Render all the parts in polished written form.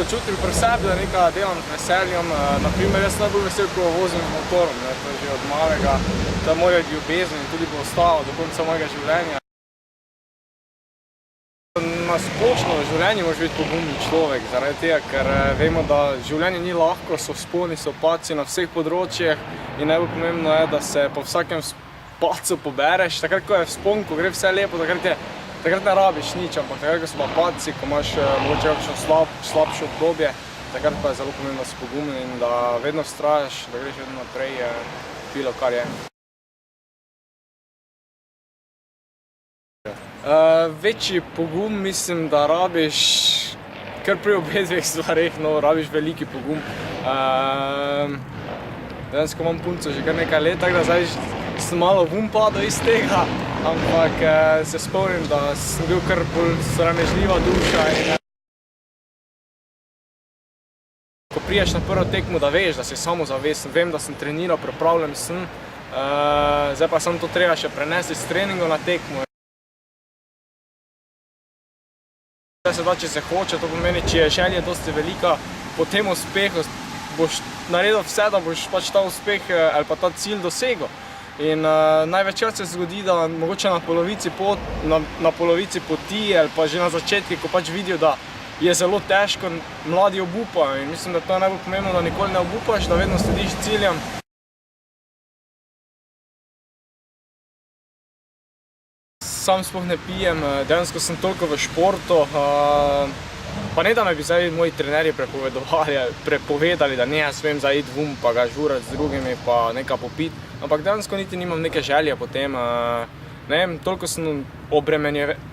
dejansko čutim pri sebi, da nekaj delam z veseljem. Naprimer, jaz najbolj vesel, ko vozim z motorom, to je že od malega, ta moja ljubezen in tudi bo ostala do konca mojega življenja. Na splošno v življenju moraš biti pogumni človek, zaradi tega, ker vemo, da življenje ni lahko, so vzponi, so padci na vseh področjih in najbolj pomembno je, da se po vsakem padcu pobereš. Takrat, ko je vzpon, ko gre vse lepo, takrat ne rabiš nič, ampak takrat, ko so pa padci, ko imaš mogoče kakšno slabše obdobje, takrat pa je zelo pomembno, da si pogumen in da vedno vztrajaš, da greš vedno naprej, bilo kar je. Večji pogum mislim, da rabiš kar pri obedveh stvareh, rabiš veliki pogum. Dejansko imam punco že kar nekaj let, tako da zdaj sem malo vun padel iz tega, ampak se spomnim, da sem bil kar bolj sramežljiva duša. Ko priješ na prvo tekmo, da veš, da si samozavesten, vem, da sem treniral, pripravljen sem, zdaj pa samo to treba še prenesti s treningov na tekmo. Če se hoče, to pomeni, če je želja dosti velika, po tem uspehu boš naredil vse, da boš pač ta uspeh ali pa ta cilj dosegel. In največkrat se zgodi, da mogoče na polovici poti ali pa že na začetku, ko pač vidijo, da je zelo težko, mladi obupajo. In mislim, da to je najbolj pomembno, da nikoli ne obupaš, da vedno slediš ciljem. Sam sploh ne pijem, dejansko sem toliko v športu, pa ne da me bi zdaj moji trenerji prepovedali, da ne smem zdaj iti vun pa ga žurati z drugimi pa nekaj popiti, ampak dejansko niti nimam neke želje potem, ne vem, toliko sem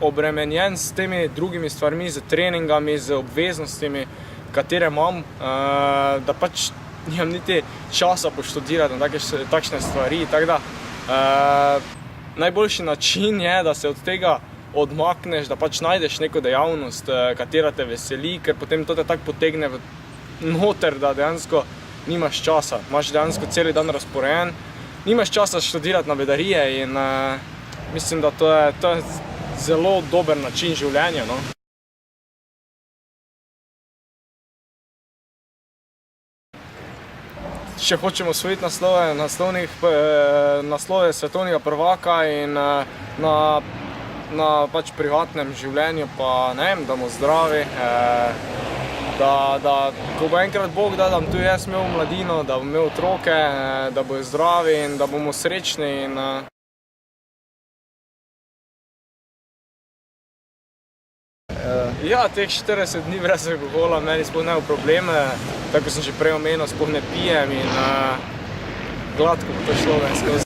obremenjen s temi drugimi stvarmi, z treningami, z obveznostimi, katere imam, da pač nimam niti časa poštudirati na takšne stvari, tako da najboljši način je, da se od tega odmakneš, da pač najdeš neko dejavnost, katera te veseli, ker potem to te tako potegne noter, da dejansko nimaš časa. Imaš dejansko cel dan razporejen, nimaš časa študirati na bedarije in mislim, da to je zelo dober način življenja. Če hočemo osvojiti naslove svetovnega prvaka in na pač privatnem življenju pa ne vem, da bomo zdravi, da ko bo enkrat Bog da, da bom tudi jaz imel mladino, da bom imel otroke, da bojo zdravi in da bomo srečni. Ja, teh 40 dni brez alkohola meni sploh ne bo probleme, tako sem že prej omenil, sploh ne pijem in gladko bo to šlo ven skozi.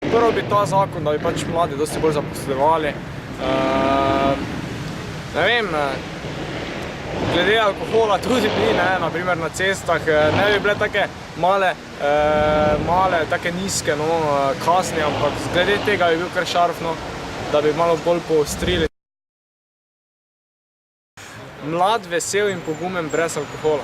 Prvo bi ta zakon, da bi pač mladi dosti bolj zaposlovali. Ne vem, glede alkohola tudi bi, naprimer na cestah, ne bi bile take male, take nizke kazni, ampak glede tega bi bil kar šarf, da bi malo bolj poostrili. Mlad, vesel in pogumen brez alkohola.